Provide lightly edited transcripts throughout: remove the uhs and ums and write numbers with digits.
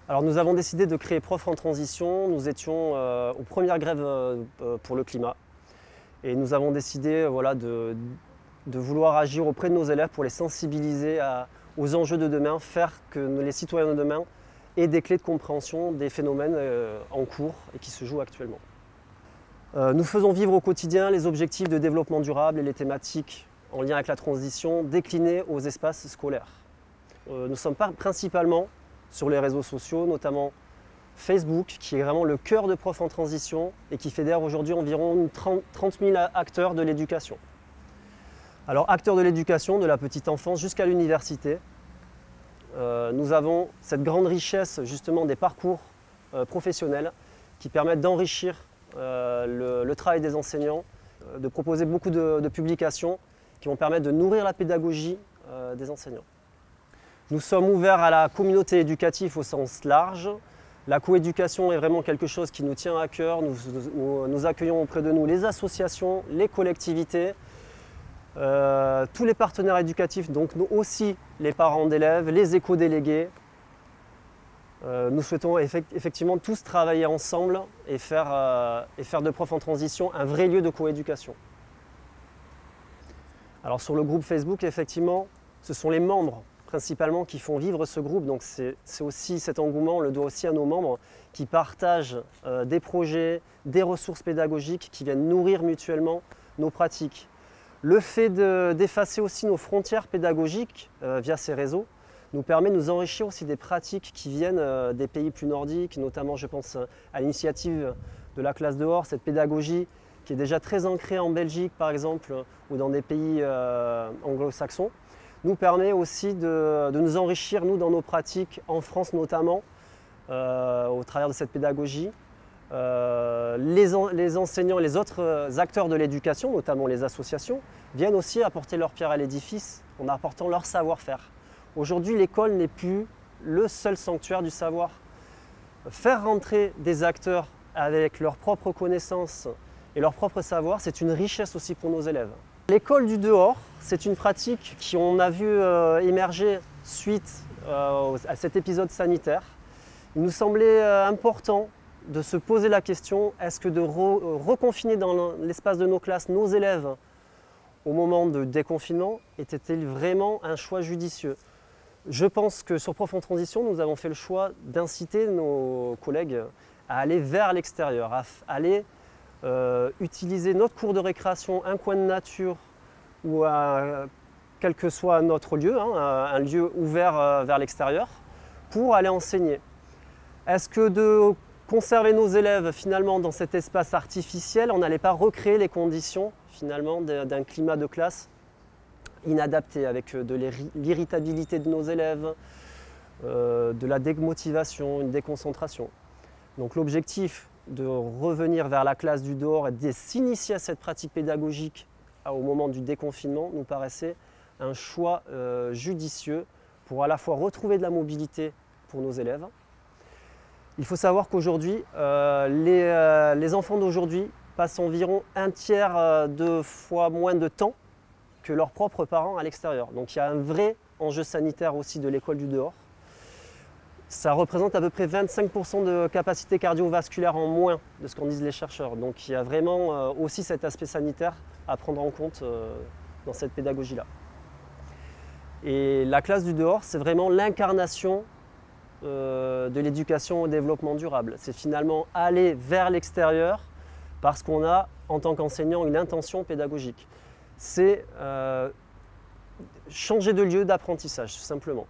Alors nous avons décidé de créer Prof en transition. Nous étions aux premières grèves pour le climat et nous avons décidé de vouloir agir auprès de nos élèves pour les sensibiliser aux enjeux de demain, faire que les citoyens de demain aient des clés de compréhension des phénomènes en cours et qui se jouent actuellement. Nous faisons vivre au quotidien les objectifs de développement durable et les thématiques en lien avec la transition déclinées aux espaces scolaires. Nous sommes principalement sur les réseaux sociaux, notamment Facebook, qui est vraiment le cœur de Prof en transition et qui fédère aujourd'hui environ 30 000 acteurs de l'éducation. Alors, acteurs de l'éducation, de la petite enfance jusqu'à l'université, nous avons cette grande richesse justement des parcours professionnels qui permettent d'enrichir le travail des enseignants, de proposer beaucoup de publications qui vont permettre de nourrir la pédagogie des enseignants. Nous sommes ouverts à la communauté éducative au sens large. La coéducation est vraiment quelque chose qui nous tient à cœur. Nous accueillons auprès de nous les associations, les collectivités, tous les partenaires éducatifs, donc aussi les parents d'élèves, les éco-délégués. Nous souhaitons effectivement tous travailler ensemble et faire de Prof en transition un vrai lieu de coéducation. Alors sur le groupe Facebook, effectivement, ce sont les membres principalement qui font vivre ce groupe, donc c'est aussi cet engouement, on le doit aussi à nos membres qui partagent des projets, des ressources pédagogiques qui viennent nourrir mutuellement nos pratiques. Le fait d'effacer aussi nos frontières pédagogiques via ces réseaux nous permet de nous enrichir aussi des pratiques qui viennent des pays plus nordiques, notamment je pense à l'initiative de la classe dehors, cette pédagogie qui est déjà très ancrée en Belgique par exemple ou dans des pays anglo-saxons, nous permet aussi de nous enrichir, nous, dans nos pratiques, en France notamment, au travers de cette pédagogie. Les enseignants et les autres acteurs de l'éducation, notamment les associations, viennent aussi apporter leur pierre à l'édifice en apportant leur savoir-faire. Aujourd'hui, l'école n'est plus le seul sanctuaire du savoir. Faire rentrer des acteurs avec leurs propres connaissances et leur propre savoir, c'est une richesse aussi pour nos élèves. L'école du dehors, c'est une pratique qu'on a vu émerger suite à cet épisode sanitaire. Il nous semblait important de se poser la question, est-ce que de reconfiner dans l'espace de nos classes nos élèves au moment de déconfinement était-il vraiment un choix judicieux? Je pense que sur Prof en transition, nous avons fait le choix d'inciter nos collègues à aller vers l'extérieur, à aller utiliser notre cours de récréation, un coin de nature ou quel que soit notre lieu, un lieu ouvert vers l'extérieur, pour aller enseigner. Est-ce que de conserver nos élèves finalement dans cet espace artificiel, on n'allait pas recréer les conditions finalement d'un climat de classe inadapté avec de l'irritabilité de nos élèves, de la démotivation, une déconcentration. Donc l'objectif de revenir vers la classe du dehors et de s'initier à cette pratique pédagogique au moment du déconfinement nous paraissait un choix judicieux pour à la fois retrouver de la mobilité pour nos élèves. Il faut savoir qu'aujourd'hui, les enfants d'aujourd'hui passent environ un tiers de fois moins de temps que leurs propres parents à l'extérieur. Donc il y a un vrai enjeu sanitaire aussi de l'école du dehors. Ça représente à peu près 25% de capacité cardiovasculaire en moins de ce qu'en disent les chercheurs. Donc il y a vraiment aussi cet aspect sanitaire à prendre en compte dans cette pédagogie-là. Et la classe du dehors, c'est vraiment l'incarnation de l'éducation au développement durable. C'est finalement aller vers l'extérieur parce qu'on a, en tant qu'enseignant, une intention pédagogique. C'est changer de lieu d'apprentissage, tout simplement.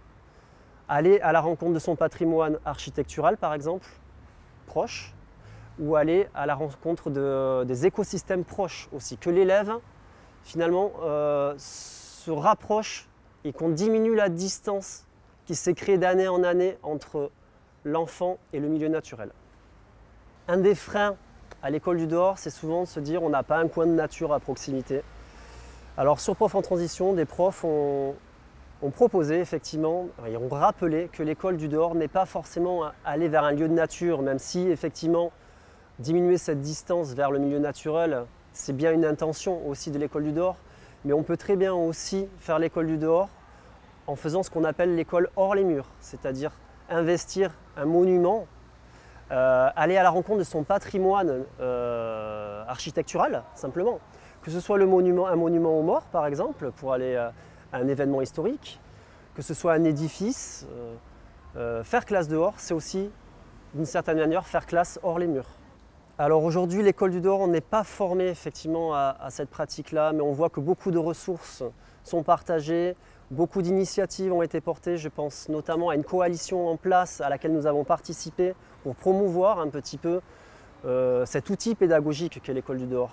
Aller à la rencontre de son patrimoine architectural, par exemple, proche, ou aller à la rencontre des écosystèmes proches aussi. Que l'élève, finalement, se rapproche et qu'on diminue la distance qui s'est créée d'année en année entre l'enfant et le milieu naturel. Un des freins à l'école du dehors, c'est souvent de se dire on n'a pas un coin de nature à proximité. Alors sur Prof en transition, des profs ont proposé effectivement, et ont rappelé que l'école du dehors n'est pas forcément aller vers un lieu de nature, même si effectivement diminuer cette distance vers le milieu naturel, c'est bien une intention aussi de l'école du dehors, mais on peut très bien aussi faire l'école du dehors en faisant ce qu'on appelle l'école hors les murs, c'est-à-dire investir un monument, aller à la rencontre de son patrimoine architectural, simplement. Que ce soit un monument aux morts, par exemple, pour aller à un événement historique, que ce soit un édifice. Faire classe dehors, c'est aussi, d'une certaine manière, faire classe hors les murs. Alors aujourd'hui, l'école du dehors, on n'est pas formé effectivement à cette pratique-là, mais on voit que beaucoup de ressources sont partagées, beaucoup d'initiatives ont été portées. Je pense notamment à une coalition en place à laquelle nous avons participé pour promouvoir un petit peu cet outil pédagogique qu'est l'école du dehors.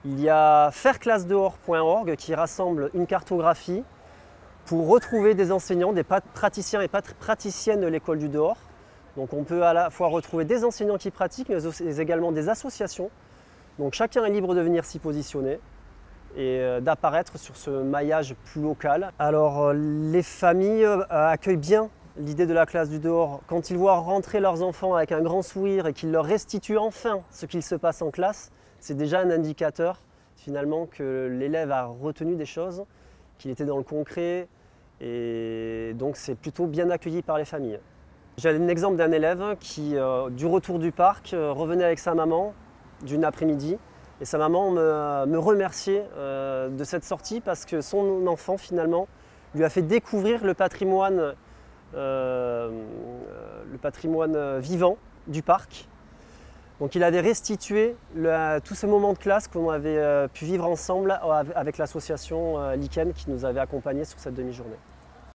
Il y a fairclassedehors.org qui rassemble une cartographie pour retrouver des enseignants, des praticiens et praticiennes de l'école du dehors. Donc on peut à la fois retrouver des enseignants qui pratiquent, mais également des associations. Donc chacun est libre de venir s'y positionner et d'apparaître sur ce maillage plus local. Alors les familles accueillent bien l'idée de la classe du dehors. Quand ils voient rentrer leurs enfants avec un grand sourire et qu'ils leur restituent enfin ce qu'il se passe en classe, c'est déjà un indicateur finalement que l'élève a retenu des choses, qu'il était dans le concret, et donc c'est plutôt bien accueilli par les familles. J'ai un exemple d'un élève qui, du retour du parc, revenait avec sa maman d'une après-midi, et sa maman me remerciait de cette sortie parce que son enfant finalement lui a fait découvrir le patrimoine vivant du parc. Donc il avait restitué tous ces moments de classe qu'on avait pu vivre ensemble avec l'association Lichen qui nous avait accompagnés sur cette demi-journée.